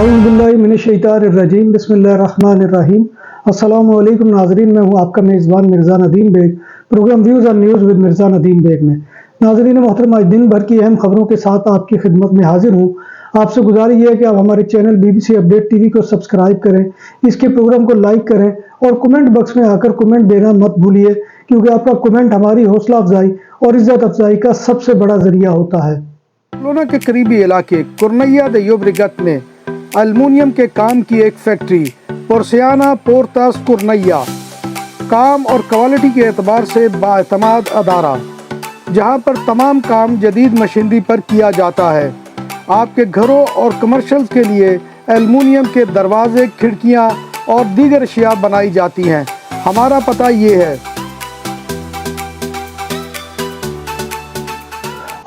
औज़ुबिल्लाहिमिनश्शैतानिर्रजीम बिस्मिल्लाहिर्रहमानिर्रहीम। अस्सलाम वालेकुम नाज़रीन, मैं हूँ आपका मेज़बान मिर्ज़ा नदीम बेग, प्रोग्राम व्यूज़ और न्यूज़ विद मिर्ज़ा नदीम बेग में। नाज़रीन मोहतरम, आज दिन भर की अहम खबरों के साथ आपकी खिदमत में हाजिर हूँ। आपसे गुजारिश है कि आप हमारे चैनल BBC अपडेट TV को सब्सक्राइब करें, इसके प्रोग्राम को लाइक करें और कमेंट बॉक्स में आकर कमेंट देना मत भूलिए, क्योंकि आपका कमेंट हमारी हौसला अफजाई और इज़्ज़त अफजाई का सबसे बड़ा ज़रिया होता है। बार्सिलोना के करीबी इलाके कुर्नैया दे योब्रेगत में एल्युमिनियम के काम की एक फैक्ट्री पोर्सियाना पोर्तास कुर्नैया काम और क्वालिटी के एतबार से बाएतमाद अदारा, जहां पर तमाम काम जदीद मशीनरी पर किया जाता है। आपके घरों और कमर्शियल के लिए एल्युमिनियम के दरवाजे, खिड़कियां और दीगर अशिया बनाई जाती हैं। हमारा पता ये है।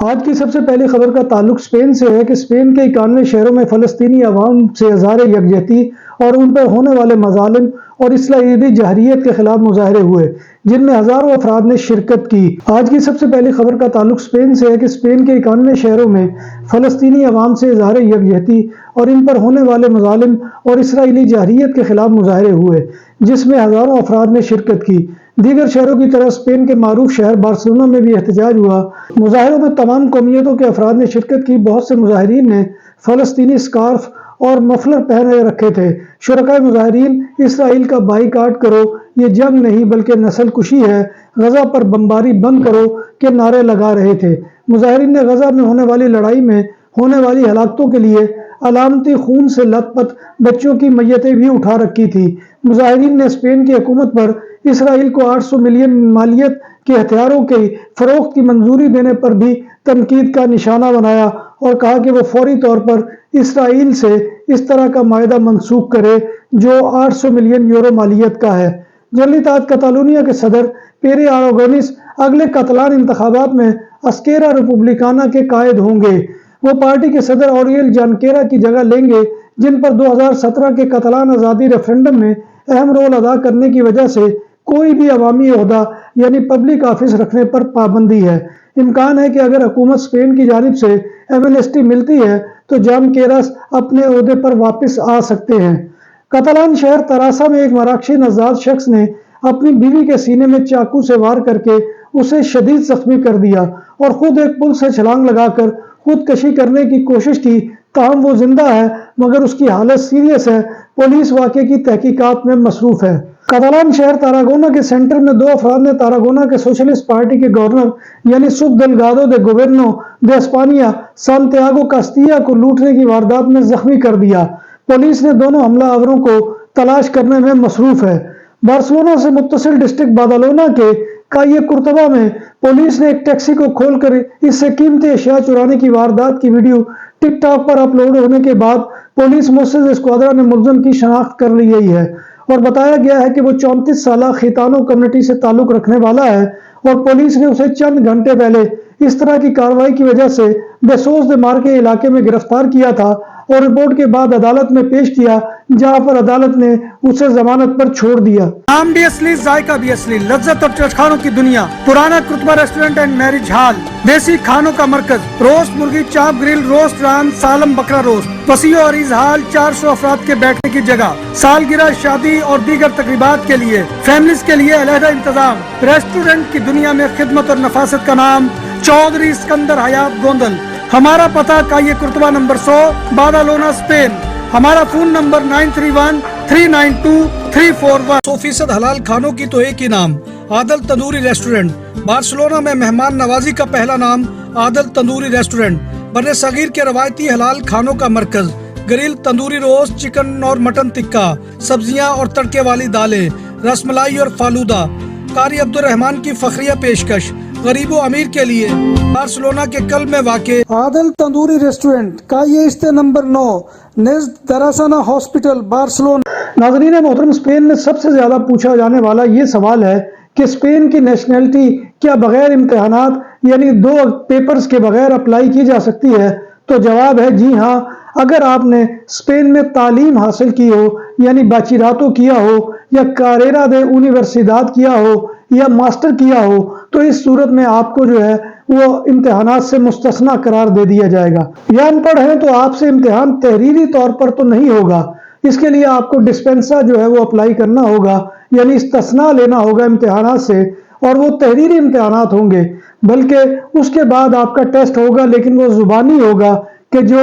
आज की सबसे पहली खबर का ताल्लुक स्पेन से है कि स्पेन के 91 शहरों में फ़लस्तीनी अवाम से इज़हार यकजहती और उन पर होने वाले मज़ालिम और इस्लामी जहरियत के खिलाफ मुजाहरे हुए, जिनमें हज़ारों अफराद ने शिरकत की। आज की सबसे पहली खबर का ताल्लुक स्पेन से है कि स्पेन के 91 शहरों में फ़लस्तीनी अवाम से इज़हार यकजहती और इन पर होने वाले मज़ालिम और इस्राइली जहरियत के खिलाफ मुजाहरे हुए, जिसमें हज़ारों अफराद ने शिरकत की। दीगर शहरों की तरह स्पेन के मारूफ शहर बार्सिलोना में भी एहतजाज हुआ। मुजाहरों में तमाम कौमियतों के अफराद ने शिरकत की। बहुत से मुजाहिरीन ने फ़लस्तीनी स्कार्फ और मफलर पहन रखे थे। शुरकाए मुजाहिरीन इसराइल का बाईकाट करो, ये जंग नहीं बल्कि नस्ल कुशी है, गजा पर बमबारी बंद करो के नारे लगा रहे थे। मुजाहिरीन ने गजा में होने वाली लड़ाई में होने वाली हलाकतों के लिए अलामती खून से लथपथ बच्चों की मैयतें भी उठा रखी थी। मुजाहिरीन ने स्पेन की हुकूमत पर इसराइल को 800 मिलियन मालियत के हथियारों के फरोख्त की मंजूरी देने पर भी तनकीद का निशाना बनाया और कहा कि वो फौरी तौर पर इसराइल से इस तरह का मायदा मंसूख करे जो 800 मिलियन यूरो मालियत का है। जल्दीतात कतालूनिया के सदर पेरे आरागोनिस अगले कतलान इंतखाबात में अस्केरा रिपब्लिकाना के कायद होंगे। वो पार्टी के सदर ओरियल जानकेरा की जगह लेंगे, जिन पर 2017 के कतलान आज़ादी रेफरेंडम में अहम रोल अदा करने की वजह से कोई भी अवामी ओहदा यानी पब्लिक ऑफिस रखने पर पाबंदी है। इम्कान है कि अगर हुकूमत स्पेन की जानिब से एमनेस्टी मिलती है तो जानकेरास अपने ओहदे पर वापस आ सकते हैं। कतलान शहर तरासा में एक मराकशी नजाद शख्स ने अपनी बीवी के सीने में चाकू से वार करके उसे शदीद जख्मी कर दिया और खुद एक पुल से छलांग लगाकर खुदकशी करने की कोशिश की। ताहम वो जिंदा है मगर उसकी हालत सीरियस है। पुलिस वाक़े की तहकीकात में मसरूफ है। कतालान शहर तारागोना के सेंटर में 2 अफराद ने तारागोना के सोशलिस्ट पार्टी के गवर्नर यानी सुब देलगादो दे गोवर्नो दे एस्पानिया सांतियागो कास्तिया को लूटने की वारदात में जख्मी कर दिया। पुलिस ने दोनों हमलावरों को तलाश करने में मसरूफ है। बार्सिलोना से मुत्तसिल डिस्ट्रिक्ट बादालोना के काये कुर्तबा में पुलिस ने एक टैक्सी को खोलकर इससे कीमती अशिया चुराने की वारदात की वीडियो टिकटॉक पर अपलोड होने के बाद पुलिस मुस्तैद स्क्वाड्रा ने मुलज़िम की शनाख्त कर ली गई है और बताया गया है कि वो 34 साला खितानो कम्युनिटी से ताल्लुक रखने वाला है और पुलिस ने उसे चंद घंटे पहले इस तरह की कार्रवाई की वजह से बेसोस दे मार के इलाके में गिरफ्तार किया था और रिपोर्ट के बाद अदालत में पेश किया, जहां पर अदालत ने उसे जमानत पर छोड़ दिया। नाम भी असली, जायका भी असली, लज्जत और चटखानों की दुनिया, पुराना कुतबा रेस्टोरेंट एंड मैरिज हॉल, देसी खानों का मरकज, रोस्ट मुर्गी, चाप ग्रिल, रोस्ट रान, सालम बकरा रोस्ट, वसीओ और इजहाल, 400 अफराद के बैठने की जगह, सालगिरह, शादी और दीगर तकरीबात के लिए, फैमिलीज के लिए अलहदा इंतजाम। रेस्टोरेंट की दुनिया में खिदमत और नफासत का नाम चौधरी सिकंदर हयात गोंदल। हमारा पता काये कुर्तबा नंबर 100, बादालोना, स्पेन। हमारा फोन नंबर 9313923441। 100% हलाल खानों की तो एक ही नाम, आदल तंदूरी रेस्टोरेंट। बार्सिलोना में मेहमान नवाजी का पहला नाम आदल तंदूरी रेस्टोरेंट। बर्रे सगीर के रवायती हलाल खानों का मरकज, ग्रिल, तंदूरी रोस्ट, चिकन और मटन टिक्का, सब्जियां और तड़के वाली दालें, रसमलाई और फालूदा। कारी अब्दुर्रहमान की फखरिया पेशकश गरीबों अमीर के लिए। बार्सिलोना के कल्ब में वाक़े आदल तंदूरी रेस्टोरेंट का ये इस्ते नंबर 9 नेज़्द दरासाना हॉस्पिटल, बार्सिलोना। नाज़रीन मोहतरम, स्पेन में सबसे ज्यादा पूछा जाने वाला ये सवाल है कि स्पेन की नेशनैलिटी क्या बगैर इम्तिहानात यानी 2 पेपर्स के बगैर अप्लाई की जा सकती है? तो जवाब है जी हाँ। अगर आपने स्पेन में तालीम हासिल की हो यानी बाचिरातो किया हो या कारेरा दे यूनिवर्सिदाद किया हो या मास्टर किया हो تو اس صورت میں آپ کو جو ہے وہ امتحانات سے مستثنا قرار دے دیا جائے گا. یا ان پڑھ ہیں تو آپ سے امتحان تحریری طور پر تو نہیں ہوگا، اس کے لیے آپ کو ڈسپنسا جو ہے وہ اپلائی کرنا ہوگا، یعنی استثناء لینا ہوگا امتحانات سے، اور وہ تحریری امتحانات ہوں گے. بلکہ اس کے بعد آپ کا ٹیسٹ ہوگا، لیکن وہ زبانی ہوگا کہ جو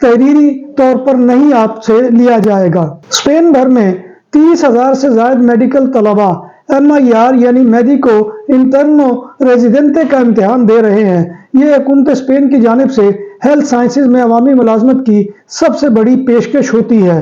تحریری طور پر نہیں آپ سے لیا جائے گا. اسپین بھر میں 30,000 سے زائد میڈیکل طلباء MIR یعنی میڈیکو انٹرنو ریزیڈنٹے کا امتحان دے رہے ہیں. یہ حکومت اسپین کی جانب سے ہیلتھ سائنسز میں عوامی ملازمت کی سب سے بڑی پیشکش ہوتی ہے.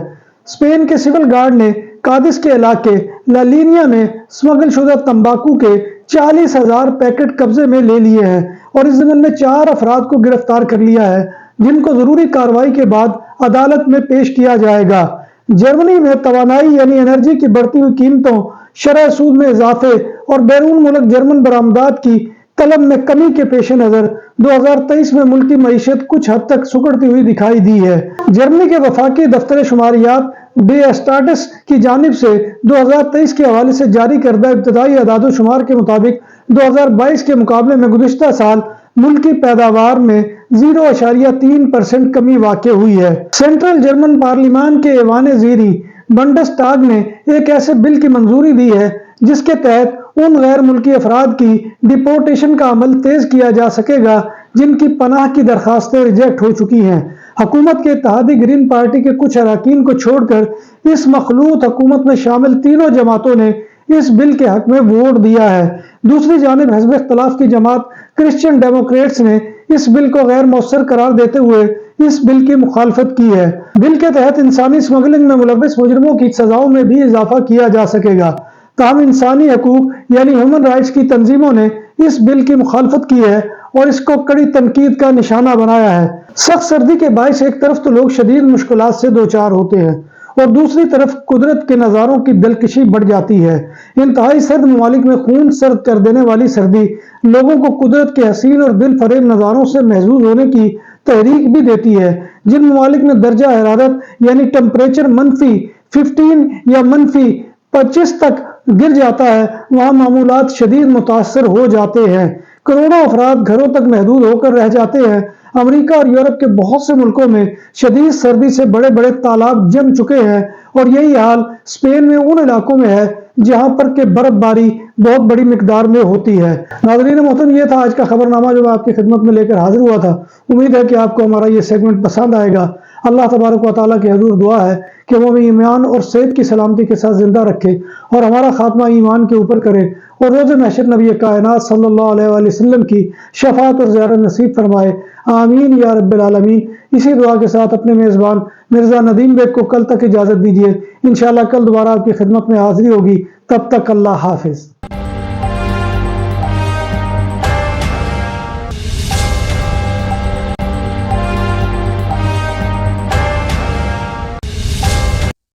اسپین کے سول گارڈ نے کادس کے علاقے لا لینیا میں سمگل شدہ تمباکو کے 40,000 پیکٹ قبضے میں لے لیے ہیں اور اس ضمن میں 4 افراد کو گرفتار کر لیا ہے، جن کو ضروری کارروائی کے بعد عدالت میں پیش کیا جائے گا. جرمنی میں توانائی یعنی انرجی کی بڑھتی ہوئی قیمتوں، شرح سود میں اضافے اور بیرون ملک جرمن برآمدات کی طلب میں کمی کے پیش نظر 2023 میں ملکی معیشت کچھ حد تک سکڑتی ہوئی دکھائی دی ہے. جرمنی کے وفاقی دفتر شماریات ڈی اسٹاٹس کی جانب سے 2023 کے حوالے سے جاری کردہ ابتدائی اعداد و شمار کے مطابق 2022 کے مقابلے میں گزشتہ سال ملکی پیداوار میں 0.3% کمی واقع ہوئی ہے. سینٹرل جرمن پارلیمان کے ایوان زیری بنڈسٹاگ نے ایک ایسے بل کی منظوری دی ہے جس کے تحت ان غیر ملکی افراد کی ڈیپورٹیشن کا عمل تیز کیا جا سکے گا جن کی پناہ کی درخواستیں ریجیکٹ ہو چکی ہیں. حکومت کے اتحادی گرین پارٹی کے کچھ اراکین کو چھوڑ کر اس مخلوط حکومت میں شامل تینوں جماعتوں نے اس بل کے حق میں ووٹ دیا ہے. دوسری جانب حزب اختلاف کی جماعت کرسچین ڈیموکریٹس نے اس بل کو غیر مؤثر قرار دیتے ہوئے اس بل کی مخالفت کی ہے. بل کے تحت انسانی اسمگلنگ میں ملوث مجرموں کی سزاؤں میں بھی اضافہ کیا جا سکے گا. تاہم انسانی حقوق یعنی ہیومن رائٹس کی تنظیموں نے اس بل کی مخالفت کی ہے اور اس کو کڑی تنقید کا نشانہ بنایا ہے. سخت سردی کے باعث ایک طرف تو لوگ شدید مشکلات سے دوچار ہوتے ہیں اور دوسری طرف قدرت کے نظاروں کی دلکشی بڑھ جاتی ہے. انتہائی سرد ممالک میں خون سرد کر دینے والی سردی لوگوں کو قدرت کے حسین اور دل فریب نظاروں سے محظوظ ہونے کی تحریک بھی دیتی ہے. جن ممالک میں درجہ حرارت یعنی ٹمپریچر -15 یا -25 تک گر جاتا ہے وہاں معمولات شدید متاثر ہو جاتے ہیں. کروڑوں افراد گھروں تک محدود ہو کر رہ جاتے ہیں. امریکہ اور یورپ کے بہت سے ملکوں میں شدید سردی سے بڑے بڑے تالاب جم چکے ہیں اور یہی حال اسپین میں ان علاقوں میں ہے جہاں پر کہ برف باری بہت بڑی مقدار میں ہوتی ہے. ناظرین محترم، یہ تھا آج کا خبر نامہ جو میں آپ کی خدمت میں لے کر حاضر ہوا تھا. امید ہے کہ آپ کو ہمارا یہ سیگمنٹ پسند آئے گا. اللہ تبارک و تعالیٰ کی حضور دعا ہے کہ وہ ہمیں ایمان اور صحت کی سلامتی کے ساتھ زندہ رکھے اور ہمارا خاتمہ ایمان کے اوپر کرے اور روز محشر نبی کائنات صلی اللہ علیہ وآلہ وسلم کی شفاعت اور زیارت نصیب فرمائے. آمین یا رب العالمین. اسی دعا کے ساتھ اپنے میزبان مرزا ندیم بیگ کو کل تک اجازت دیجیے. انشاءاللہ کل دوبارہ آپ کی خدمت میں حاضری ہوگی. تب تک اللہ حافظ.